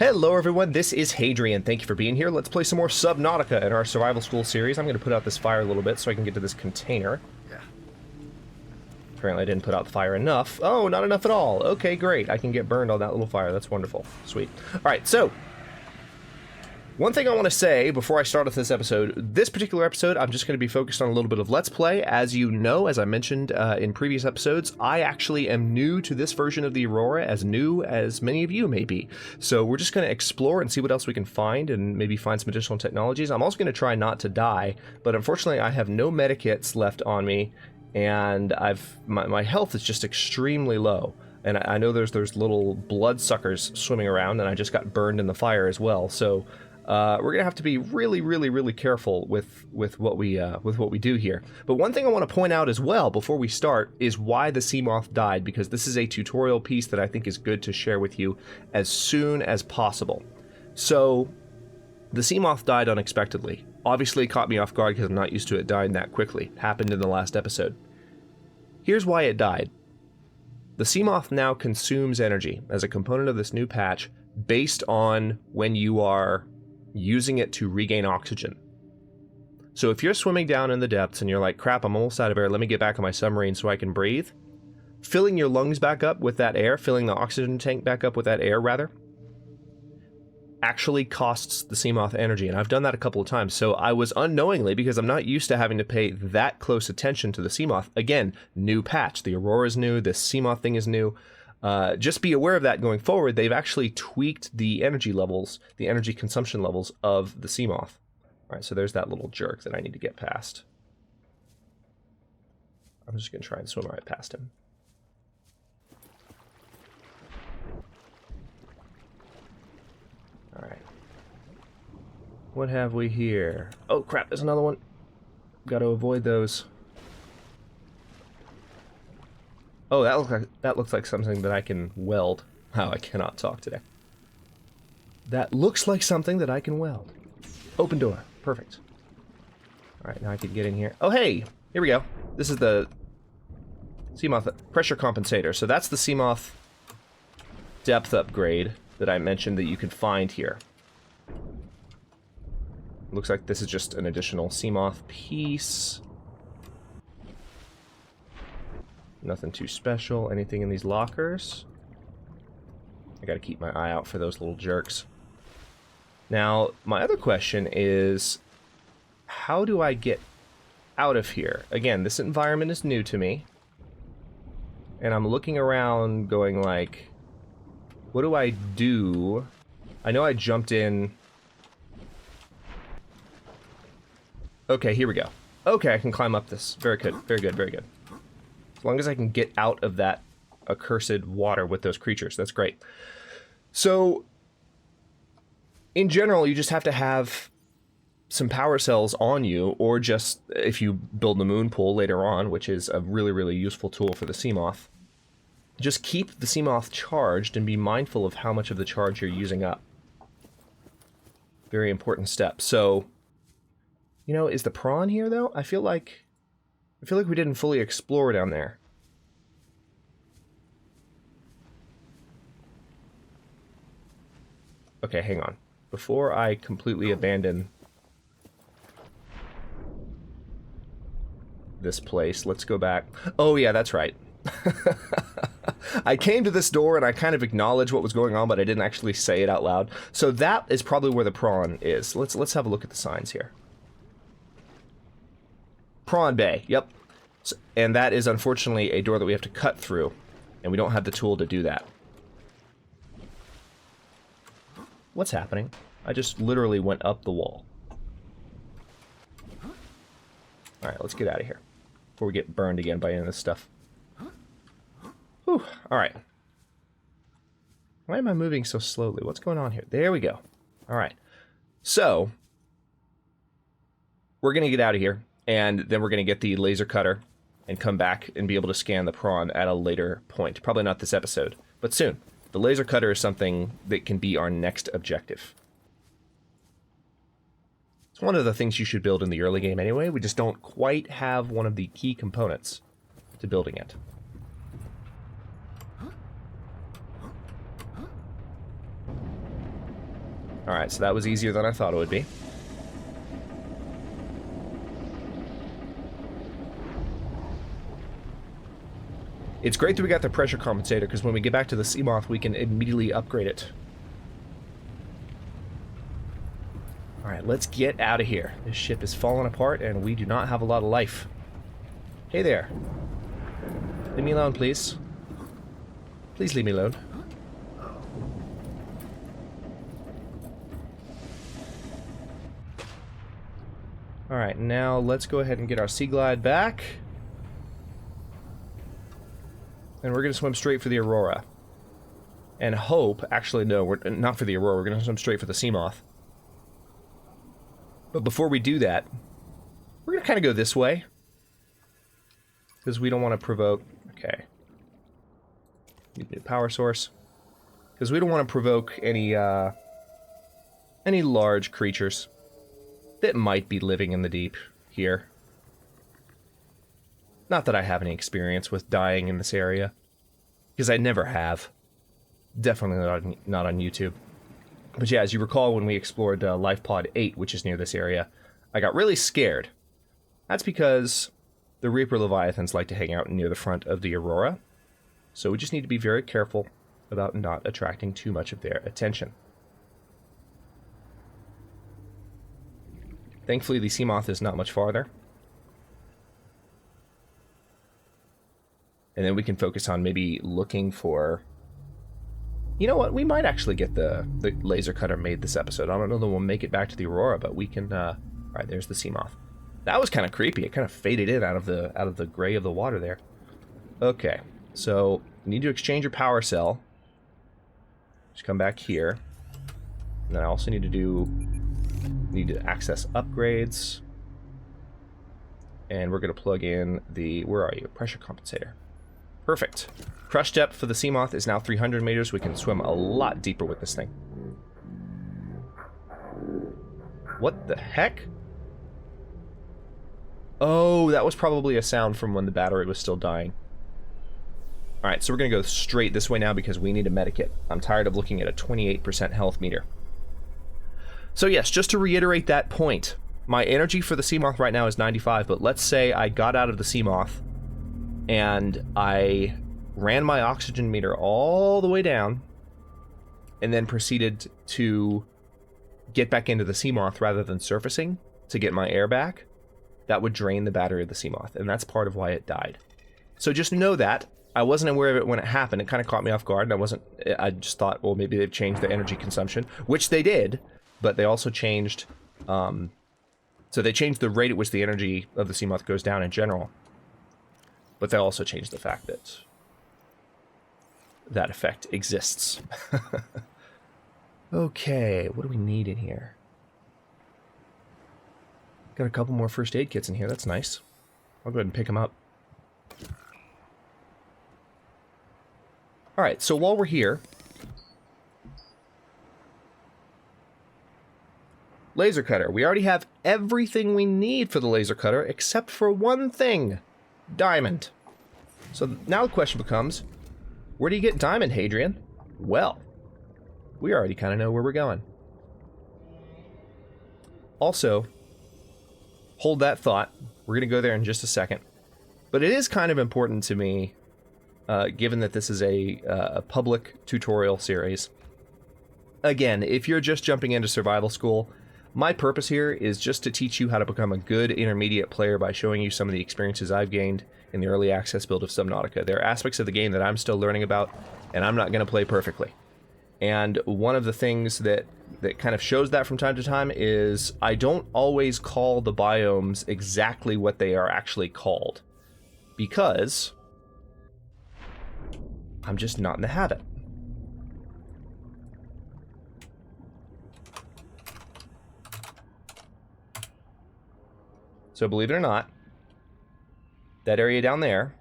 Hello everyone, this is Hadrian. Thank you for being here. Let's play some more Subnautica in our survival school series. I'm going to put out this fire a little bit so I can get to this container. Yeah. Apparently I didn't put out the fire enough. Oh, not enough at all. Okay, great. I can get burned on that little fire. That's wonderful. Sweet. Alright, so one thing I want to say before I start with this particular episode, I'm just going to be focused on a little bit of Let's Play. As you know, as I mentioned in previous episodes, I actually am new to this version of the Aurora, as new as many of you may be. So we're just going to explore and see what else we can find and maybe find some additional technologies. I'm also going to try not to die, but unfortunately I have no medikits left on me, and my health is just extremely low. And I know there's little blood suckers swimming around, and I just got burned in the fire as well. So we're gonna have to be really careful with what we do here. But one thing I want to point out as well before we start is why the seamoth died, because this is a tutorial piece that I think is good to share with you as soon as possible. So the seamoth died unexpectedly. Obviously it caught me off guard because I'm not used to it dying that quickly. It happened in the last episode. Here's why it died. The seamoth now consumes energy as a component of this new patch based on when you are using it to regain oxygen. So if you're swimming down in the depths and you're like, crap, I'm almost out of air, let me get back on my submarine so I can breathe, filling your lungs back up with that air, filling the oxygen tank back up with that air rather, actually costs the seamoth energy. And I've done that a couple of times. So I was unknowingly, because I'm not used to having to pay that close attention to the seamoth. Again, new patch. The Aurora is new. This seamoth thing is new. Just be aware of that going forward. They've actually tweaked the energy levels, the energy consumption levels of the seamoth. All right, so there's that little jerk that I need to get past. I'm just going to try and swim right past him. All right. What have we here? Oh, crap, there's another one. Got to avoid those. Oh, that looks like something that I can weld. Oh, I cannot talk today. That looks like something that I can weld. Open door. Perfect. Alright, now I can get in here. Oh, hey! Here we go. This is the seamoth pressure compensator. So that's the seamoth depth upgrade that I mentioned that you can find here. Looks like this is just an additional seamoth piece. Nothing too special. Anything in these lockers? I gotta keep my eye out for those little jerks. Now, my other question is, how do I get out of here? Again, this environment is new to me. And I'm looking around going like, what do I do? I know I jumped in. Okay, here we go. Okay, I can climb up this. Very good, very good, very good. As long as I can get out of that accursed water with those creatures, that's great. So, in general, you just have to have some power cells on you, or just, if you build the moon pool later on, which is a really useful tool for the seamoth, just keep the seamoth charged and be mindful of how much of the charge you're using up. Very important step. So, you know, is the prawn here, though? I feel like we didn't fully explore down there. Okay, hang on. Before I completely abandon this place, let's go back. Oh yeah, that's right. I came to this door and I kind of acknowledged what was going on, but I didn't actually say it out loud. So that is probably where the prawn is. Let's have a look at the signs here. Prawn Bay, yep. So, and that is unfortunately a door that we have to cut through, and we don't have the tool to do that. What's happening? I just literally went up the wall. Alright, let's get out of here before we get burned again by any of this stuff. Whew, alright. Why am I moving so slowly? What's going on here? There we go. Alright. So, we're going to get out of here. And then we're going to get the laser cutter and come back and be able to scan the prawn at a later point. Probably not this episode, but soon. The laser cutter is something that can be our next objective. It's one of the things you should build in the early game anyway. We just don't quite have one of the key components to building it. Alright, so that was easier than I thought it would be. It's great that we got the pressure compensator, because when we get back to the seamoth, we can immediately upgrade it. Alright, let's get out of here. This ship is falling apart, and we do not have a lot of life. Hey there. Leave me alone, please. Please leave me alone. Alright, now let's go ahead and get our Sea Glide back. And we're going to swim straight for the Aurora. And hope... Actually, no, we're not for the Aurora. We're going to swim straight for the seamoth. But before we do that, we're going to kind of go this way. Because we don't want to provoke... Okay. Need a new power source. Because we don't want to provoke any large creatures that might be living in the deep here. Not that I have any experience with dying in this area. Because I never have. Definitely not on YouTube. But yeah, as you recall when we explored Life Pod 8, which is near this area, I got really scared. That's because the Reaper Leviathans like to hang out near the front of the Aurora. So we just need to be very careful about not attracting too much of their attention. Thankfully, the seamoth is not much farther. And then we can focus on maybe looking for... You know what? We might actually get the laser cutter made this episode. I don't know that we'll make it back to the Aurora, but we can... Alright, there's the seamoth. That was kind of creepy. It kind of faded in out of the gray of the water there. Okay, so you need to exchange your power cell. Just come back here. And then I also need to access upgrades. And we're going to plug in the... Where are you? Pressure compensator. Perfect. Crush depth for the seamoth is now 300 meters. We can swim a lot deeper with this thing. What the heck? Oh, that was probably a sound from when the battery was still dying. Alright, so we're going to go straight this way now because we need a medikit. I'm tired of looking at a 28% health meter. So yes, just to reiterate that point, my energy for the seamoth right now is 95, but let's say I got out of the seamoth and I ran my oxygen meter all the way down and then proceeded to get back into the seamoth rather than surfacing to get my air back. That would drain the battery of the seamoth, and that's part of why it died. So just know that. I wasn't aware of it when it happened. It kind of caught me off guard, and I just thought, well, maybe they've changed the energy consumption, which they did, but they also changed, so they changed the rate at which the energy of the seamoth goes down in general, but they also changed the fact that that effect exists. Okay, what do we need in here? Got a couple more first aid kits in here, that's nice. I'll go ahead and pick them up. Alright, so while we're here... Laser cutter. We already have everything we need for the laser cutter, except for one thing. Diamond. So now the question becomes, where do you get diamond, Hadrian? Well, we already kind of know where we're going. Also, hold that thought. We're going to go there in just a second. But it is kind of important to me, given that this is a public tutorial series. Again, if you're just jumping into survival school, my purpose here is just to teach you how to become a good intermediate player by showing you some of the experiences I've gained in the early access build of Subnautica. There are aspects of the game that I'm still learning about, and I'm not going to play perfectly. And one of the things that kind of shows that from time to time is I don't always call the biomes exactly what they are actually called. Because I'm just not in the habit. So believe it or not, that area down there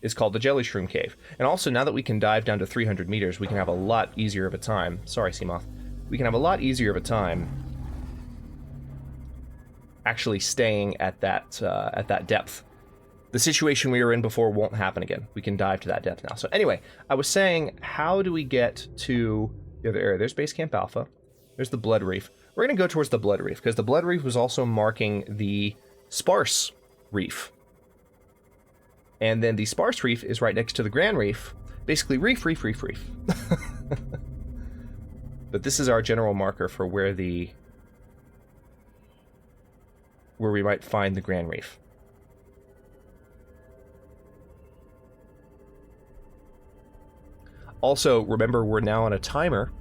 is called the Jelly Shroom Cave. And also, now that we can dive down to 300 meters, we can have a lot easier of a time. Sorry, Seamoth. We can have a lot easier of a time actually staying at that depth. The situation we were in before won't happen again. We can dive to that depth now. So anyway, I was saying, how do we get to the other area? There's Base Camp Alpha. There's the blood reef. We're going to go towards the blood reef, because the blood reef was also marking the sparse reef. And then the sparse reef is right next to the grand reef. Basically, reef, reef, reef, reef. But this is our general marker for where we might find the grand reef. Also, remember, we're now on a timer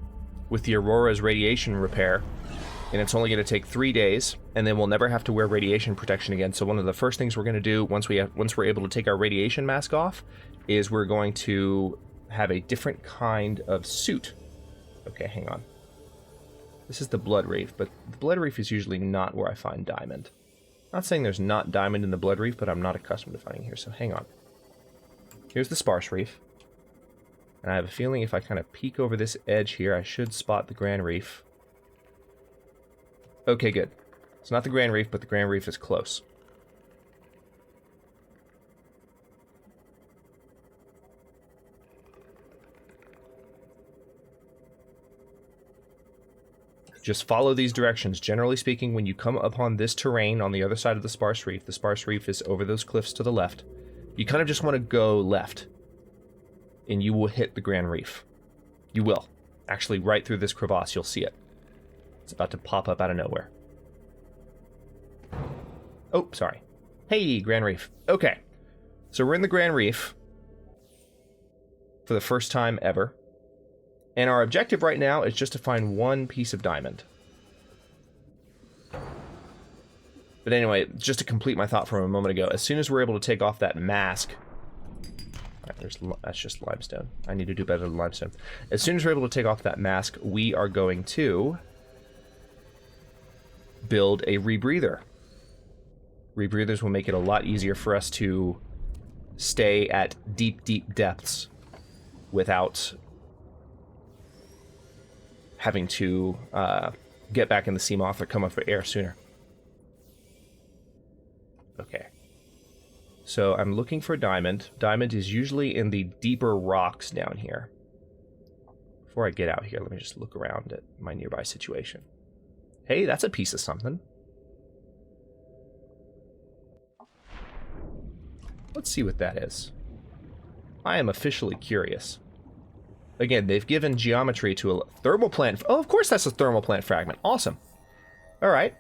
with the Aurora's radiation repair, and it's only going to take 3 days, and then we'll never have to wear radiation protection again. So one of the first things we're going to do once we're able to take our radiation mask off is we're going to have a different kind of suit. Okay, hang on. This is the blood reef, but the blood reef is usually not where I find diamond. Not saying there's not diamond in the blood reef, but I'm not accustomed to finding here, so hang on. Here's the sparse reef. And I have a feeling if I kind of peek over this edge here, I should spot the grand reef. Okay, good. It's not the grand reef, but the grand reef is close. Just follow these directions. Generally speaking, when you come upon this terrain on the other side of the sparse reef is over those cliffs to the left. You kind of just want to go left, and you will hit the grand reef. You will. Actually, right through this crevasse, you'll see it. It's about to pop up out of nowhere. Oh, sorry. Hey, grand reef. Okay. So we're in the grand reef for the first time ever. And our objective right now is just to find one piece of diamond. But anyway, just to complete my thought from a moment ago, as soon as we're able to take off that mask... Alright, that's just limestone. I need to do better than limestone. As soon as we're able to take off that mask, we are going to build a rebreather. Rebreathers will make it a lot easier for us to stay at deep, deep depths without having to get back in the seamoth or come up for air sooner. Okay. So I'm looking for diamond. Diamond is usually in the deeper rocks down here. Before I get out here, let me just look around at my nearby situation. Hey, that's a piece of something. Let's see what that is. I am officially curious. Again, they've given geometry to a thermal plant. Oh, of course that's a thermal plant fragment. Awesome. All right.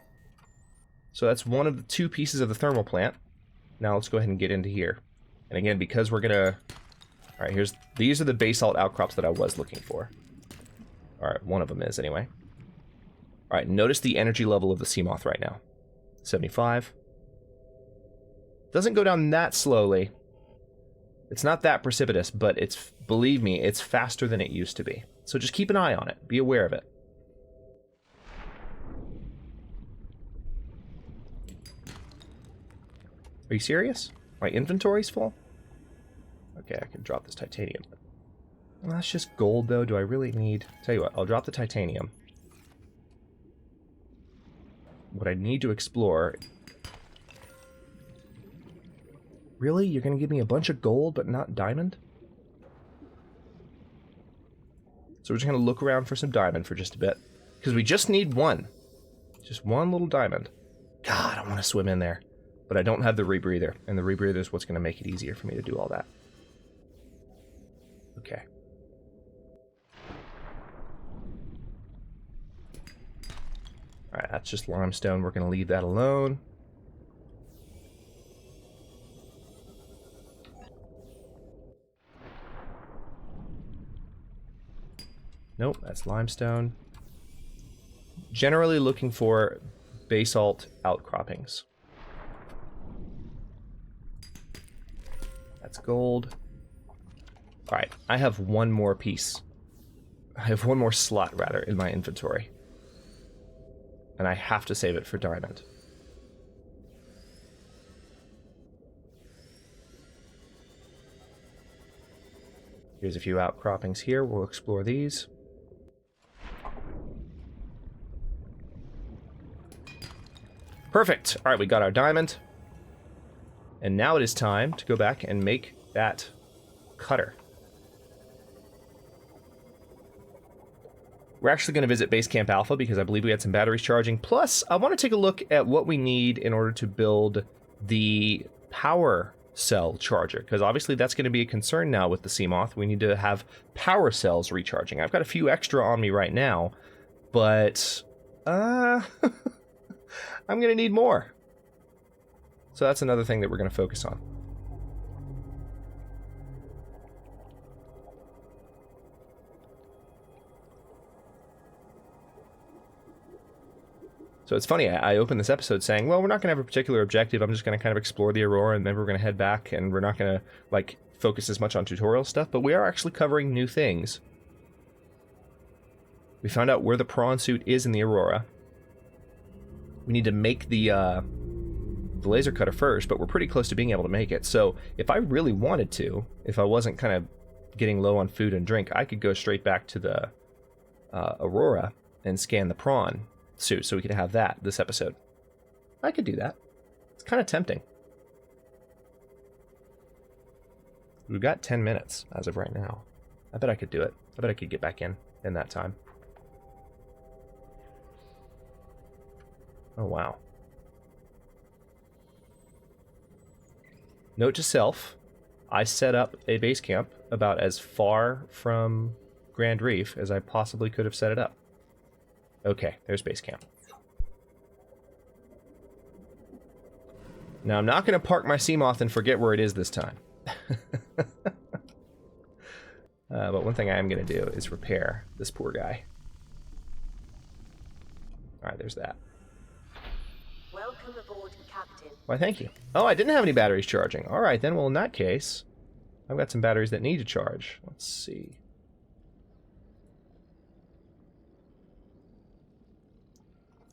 So that's one of the two pieces of the thermal plant. Now let's go ahead and get into here. And again, because we're gonna... All right, these are the basalt outcrops that I was looking for. All right, one of them is anyway. All right, notice the energy level of the seamoth right now. 75. Doesn't go down that slowly. It's not that precipitous, but it's, believe me, it's faster than it used to be. So just keep an eye on it. Be aware of it. Are you serious? My inventory's full? Okay, I can drop this titanium. Well, that's just gold, though. Do I really need... Tell you what, I'll drop the titanium. What I need to explore... Really? You're going to give me a bunch of gold, but not diamond? So we're just going to look around for some diamond for just a bit. Because we just need one. Just one little diamond. God, I want to swim in there. But I don't have the rebreather. And the rebreather is what's going to make it easier for me to do all that. Okay. Alright, that's just limestone. We're going to leave that alone. Nope, that's limestone. Generally looking for basalt outcroppings. That's gold. Alright, I have one more piece. I have one more slot, rather, in my inventory. And I have to save it for diamond. Here's a few outcroppings here. We'll explore these. Perfect. All right, we got our diamond. And now it is time to go back and make that cutter. We're actually going to visit Base Camp Alpha because I believe we had some batteries charging. Plus, I want to take a look at what we need in order to build the power cell charger, because obviously that's going to be a concern now with the seamoth. We need to have power cells recharging. I've got a few extra on me right now, but I'm going to need more. So that's another thing that we're going to focus on. So it's funny, I opened this episode saying, well, we're not going to have a particular objective. I'm just going to kind of explore the Aurora, and then we're going to head back, and we're not going to, like, focus as much on tutorial stuff, but we are actually covering new things. We found out where the prawn suit is in the Aurora. We need to make the laser cutter first, but we're pretty close to being able to make it. So if I really wanted to, if I wasn't kind of getting low on food and drink, I could go straight back to the Aurora and scan the prawn suit so we could have that this episode. I could do that. It's kind of tempting. We've got 10 minutes as of right now. I bet I could do it. I bet I could get back in that time. Oh, wow. Note to self, I set up a base camp about as far from Grand Reef as I possibly could have set it up. Okay, there's base camp. Now, I'm not going to park my seamoth and forget where it is this time. But one thing I am going to do is repair this poor guy. Alright, there's that. Welcome aboard, Captain. Why, thank you. Oh, I didn't have any batteries charging. Alright then, well in that case, I've got some batteries that need to charge. Let's see.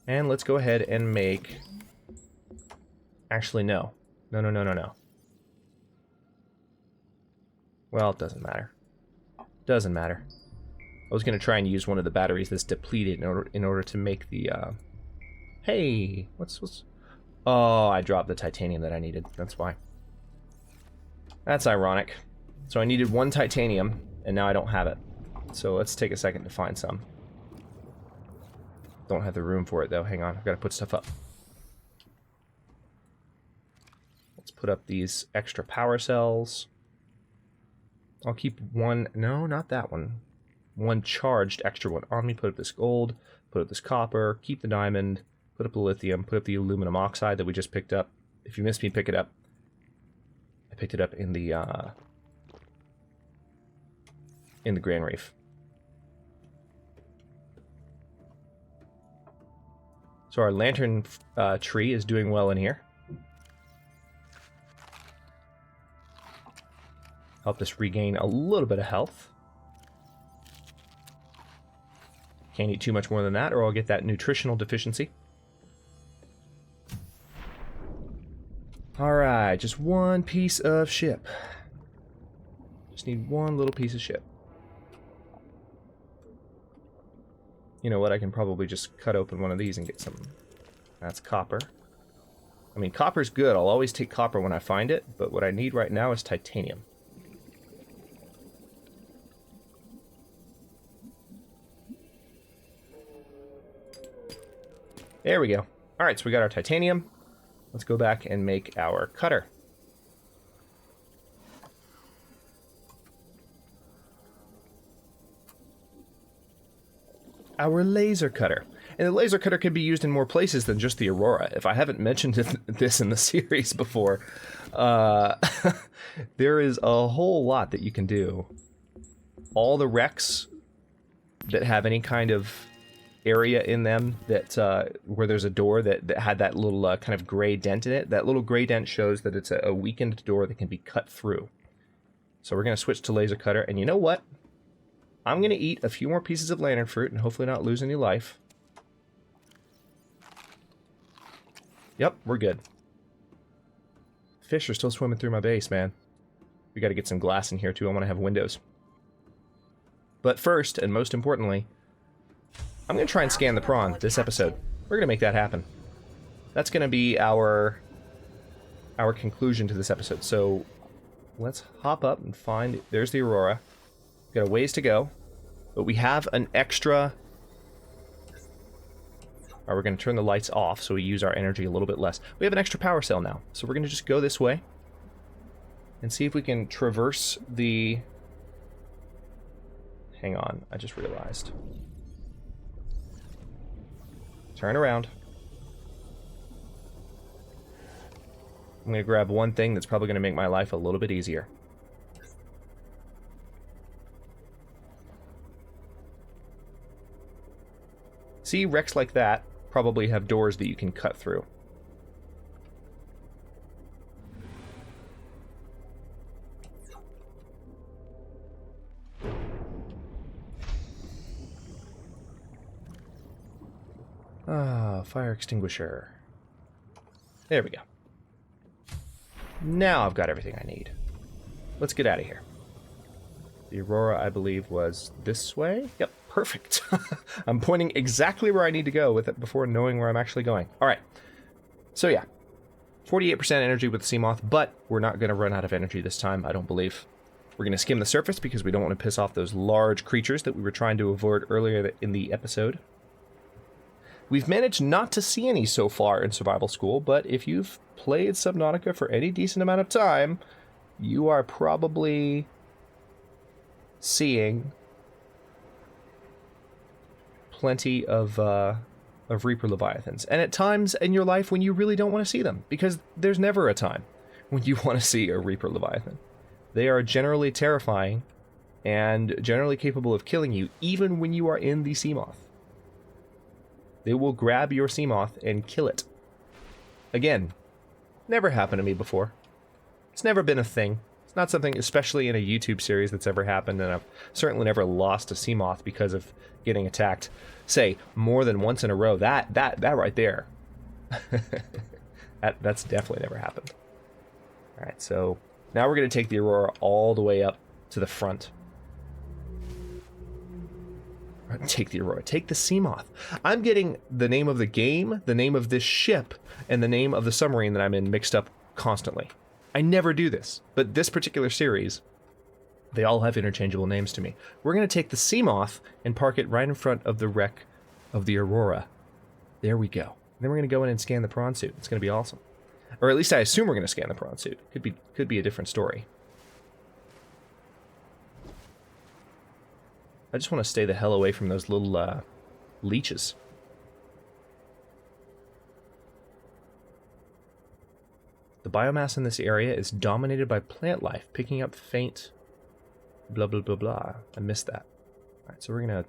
And let's go ahead and make... Actually, no. No. Well, it doesn't matter. Doesn't matter. I was going to try and use one of the batteries that's depleted in order to make the... Hey! What's... Oh, I dropped the titanium that I needed. That's why. That's ironic. So I needed one titanium, and now I don't have it. So let's take a second to find some. Don't have the room for it though. Hang on, I've got to put stuff up. Let's put up these extra power cells. I'll keep one, no, not that one. One charged extra one on me. Put up this gold, put up this copper, keep the diamond, put up the lithium, put up the aluminum oxide that we just picked up. If you missed me, pick it up. I picked it up in the Grand Reef. So our lantern tree is doing well in here. Helped us regain a little bit of health. Can't eat too much more than that or I'll get that nutritional deficiency. Alright, just one piece of ship. Just need one little piece of ship. You know what, I can probably just cut open one of these and get some... That's copper. I mean, copper's good. I'll always take copper when I find it, but what I need right now is titanium. There we go. Alright, so we got our titanium. Let's go back and make our cutter. Our laser cutter. And the laser cutter can be used in more places than just the Aurora. If I haven't mentioned this in the series before, there is a whole lot that you can do. All the wrecks that have any kind of area in them that where there's a door that had that little kind of gray dent in it, that little gray dent shows that it's a weakened door that can be cut through. So we're going to switch to laser cutter, and you know what? I'm going to eat a few more pieces of lantern fruit and hopefully not lose any life. Yep, we're good. Fish are still swimming through my base, man. We got to get some glass in here too. I want to have windows. But first, and most importantly, I'm going to try and scan the prawn this episode. We're going to make that happen. That's going to be our conclusion to this episode. So let's hop up and find... There's the Aurora. Got a ways to go, but we have an extra Alright, we're going to turn the lights off so we use our energy a little bit less. We have an extra power cell now, so we're going to just go this way and see if we can traverse the... Hang on, I just realized. Turn around. I'm going to grab one thing that's probably going to make my life a little bit easier. See, wrecks like that probably have doors that you can cut through. Ah, fire extinguisher. There we go. Now I've got everything I need. Let's get out of here. The Aurora, I believe, was this way? Yep, perfect. I'm pointing exactly where I need to go with it before knowing where I'm actually going. Alright. So yeah. 48% energy with the seamoth, but we're not going to run out of energy this time, I don't believe. We're going to skim the surface because we don't want to piss off those large creatures that we were trying to avoid earlier in the episode. We've managed not to see any so far in Survival School, but if you've played Subnautica for any decent amount of time, you are probably seeing plenty of Reaper Leviathans. And at times in your life when you really don't want to see them, because there's never a time when you want to see a Reaper Leviathan. They are generally terrifying and generally capable of killing you, even when you are in the seamoth. They will grab your seamoth and kill it. Again, never happened to me before. It's never been a thing. It's not something, especially in a YouTube series, that's ever happened, and I've certainly never lost a seamoth because of getting attacked, say, more than once in a row. That right there. That's definitely never happened. Alright, so now we're going to take the Aurora all the way up to the front. Take the Aurora. Take the seamoth. I'm getting the name of the game, the name of this ship, and the name of the submarine that I'm in mixed up constantly. I never do this, but this particular series, they all have interchangeable names to me. We're going to take the seamoth and park it right in front of the wreck of the Aurora. There we go. Then we're going to go in and scan the prawn suit. It's going to be awesome. Or at least I assume we're going to scan the prawn suit. Could be a different story. I just want to stay the hell away from those little leeches. The biomass in this area is dominated by plant life, picking up faint blah blah blah blah. I missed that. Alright, so we're gonna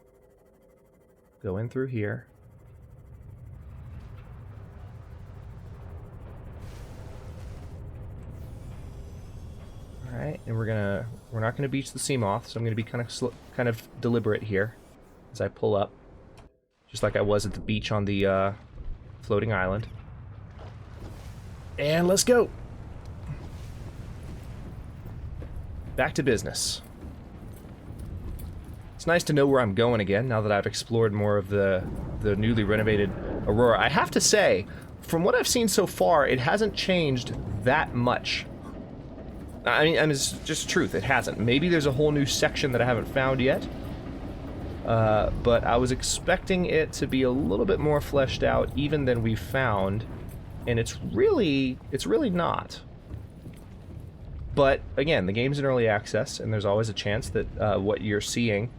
go in through here. Alright, and we're not gonna beach the seamoth, so I'm gonna be kind of deliberate here as I pull up, just like I was at the beach on the floating island. And let's go. Back to business. It's nice to know where I'm going again now that I've explored more of the newly renovated Aurora. I have to say, from what I've seen so far, it hasn't changed that much. I mean, it's just truth, it hasn't. Maybe there's a whole new section that I haven't found yet. But I was expecting it to be a little bit more fleshed out even than we've found. And it's really not. But again, the game's in early access, and there's always a chance that what you're seeing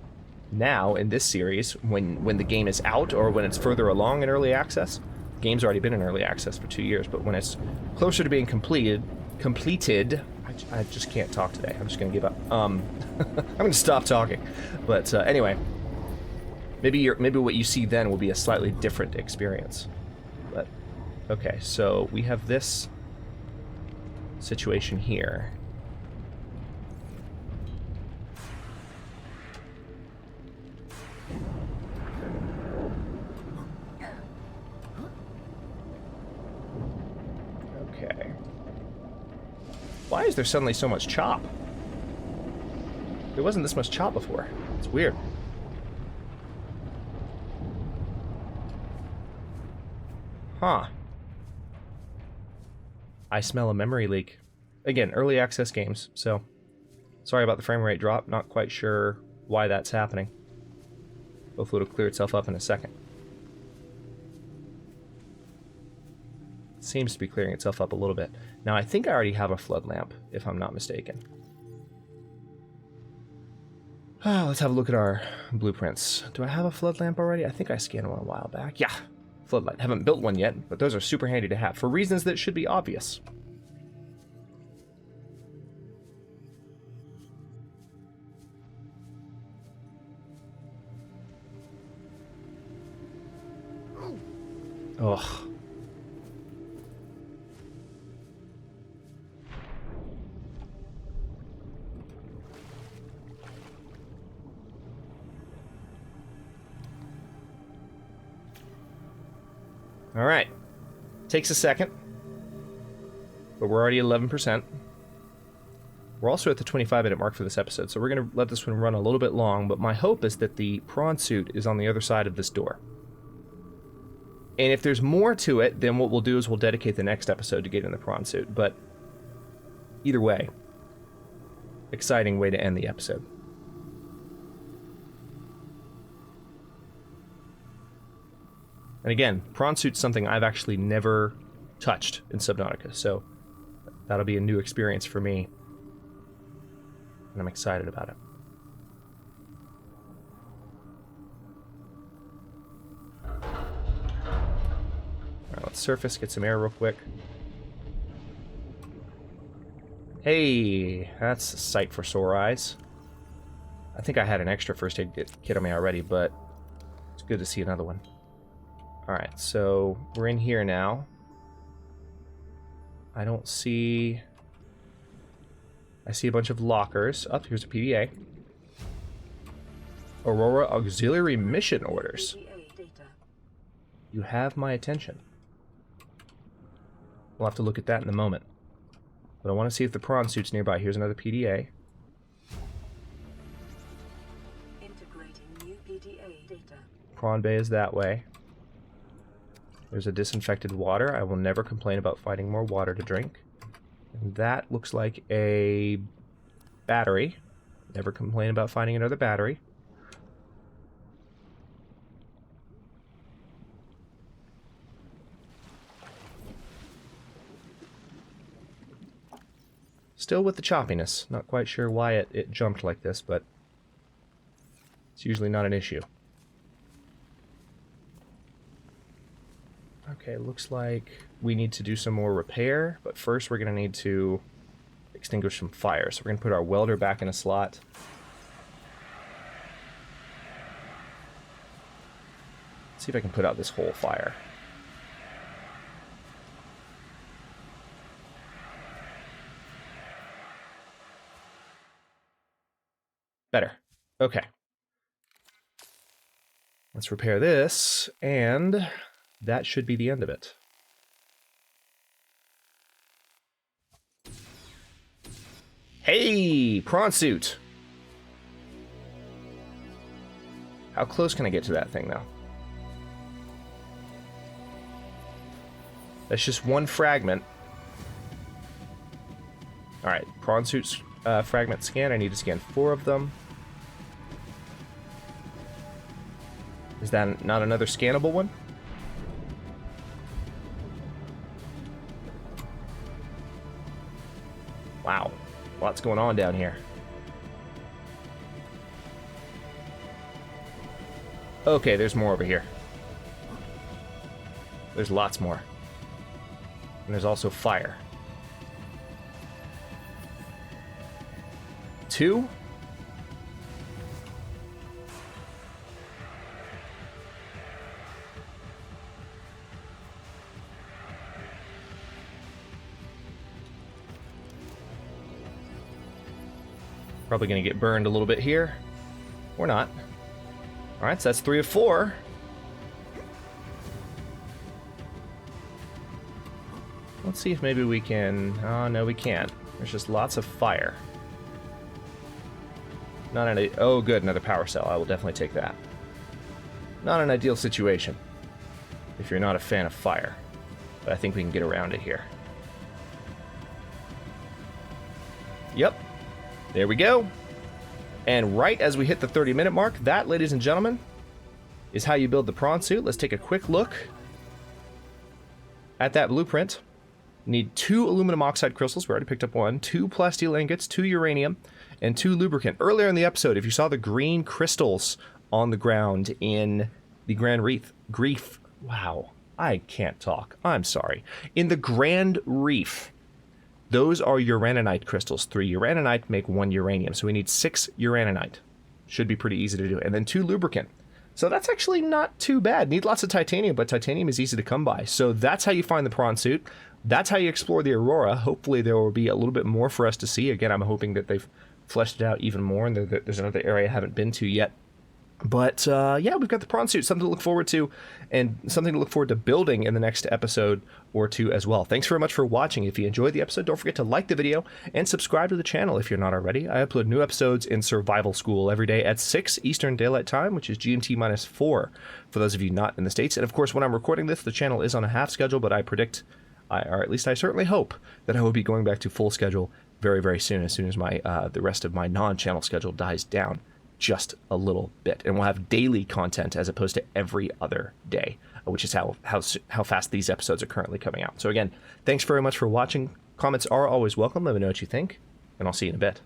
now in this series, when the game is out or when it's further along in early access, the game's already been in early access for 2 years, but when it's closer to being completed, I just can't talk today. I'm just gonna give up. I'm gonna stop talking. But anyway, maybe what you see then will be a slightly different experience. But okay, so we have this situation here. Okay. Why is there suddenly so much chop? There wasn't this much chop before. It's weird. Huh. I smell a memory leak. Again, early access games, so sorry about the frame rate drop. Not quite sure why that's happening. Hopefully it'll clear itself up in a second. Seems to be clearing itself up a little bit. Now, I think I already have a flood lamp, if I'm not mistaken. Let's have a look at our blueprints. Do I have a flood lamp already? I think I scanned one a while back. Yeah, floodlight. Haven't built one yet, but those are super handy to have for reasons that should be obvious. Ugh. All right. Takes a second, but we're already 11%. We're also at the 25-minute mark for this episode, so we're going to let this one run a little bit long, but my hope is that the prawn suit is on the other side of this door. And if there's more to it, then what we'll do is we'll dedicate the next episode to getting the prawn suit. But either way, exciting way to end the episode. And again, prawn suit's something I've actually never touched in Subnautica, so that'll be a new experience for me. And I'm excited about it. Alright, let's surface, get some air real quick. Hey, that's a sight for sore eyes. I think I had an extra first aid kit on me already, but it's good to see another one. Alright, so we're in here now. I don't see... I see a bunch of lockers. Oh, here's a PDA. Aurora Auxiliary Mission Orders. You have my attention. We'll have to look at that in a moment. But I want to see if the prawn suit's nearby. Here's another PDA. Integrating new PDA data. Prawn Bay is that way. There's a disinfected water. I will never complain about finding more water to drink. And that looks like a battery. Never complain about finding another battery. Still with the choppiness. Not quite sure why it jumped like this, but it's usually not an issue. Okay, looks like we need to do some more repair, but first we're going to need to extinguish some fire. So we're going to put our welder back in a slot. Let's see if I can put out this whole fire. Better. Okay. Let's repair this, and that should be the end of it. Hey, prawn suit! How close can I get to that thing, though? That's just one fragment. Alright, prawn suit's fragment scan. I need to scan 4 of them. Is that not another scannable one? Wow, lots going on down here. Okay, there's more over here. There's lots more. And there's also fire. 2? Probably going to get burned a little bit here. Or not. Alright, so that's 3 of 4. Let's see if maybe we can... Oh, no, we can't. There's just lots of fire. Not an... Oh, good, another power cell. I will definitely take that. Not an ideal situation, if you're not a fan of fire. But I think we can get around it here. Yep. There we go. And right as we hit the 30-minute mark, that, ladies and gentlemen, is how you build the prawn suit. Let's take a quick look at that blueprint, need 2 aluminum oxide crystals. We already picked up 1. 2 plasteel ingots, 2 uranium, and 2 lubricant. Earlier in the episode, if you saw the green crystals on the ground in the Grand Reef. Wow, I can't talk. I'm sorry. In the Grand Reef, those are uraninite crystals. 3 uraninite make 1 uranium. So we need 6 uraninite. Should be pretty easy to do. And then 2 lubricant. So that's actually not too bad. Need lots of titanium, but titanium is easy to come by. So that's how you find the prawn suit. That's how you explore the Aurora. Hopefully there will be a little bit more for us to see. Again, I'm hoping that they've fleshed it out even more, and there's another area I haven't been to yet. But yeah, we've got the prawn suit, something to look forward to, and something to look forward to building in the next episode or 2 as well. Thanks very much for watching. If you enjoyed the episode, don't forget to like the video and subscribe to the channel if you're not already. I upload new episodes in Survival School every day at 6 Eastern Daylight Time, which is GMT minus 4 for those of you not in the States. And of course, when I'm recording this, the channel is on a half schedule, but I predict, or at least I certainly hope, that I will be going back to full schedule very, very soon as my the rest of my non-channel schedule dies down just a little bit, and we'll have daily content as opposed to every other day, which is how fast these episodes are currently coming out. So again, thanks very much for watching. Comments are always welcome. Let me know what you think, and I'll see you in a bit.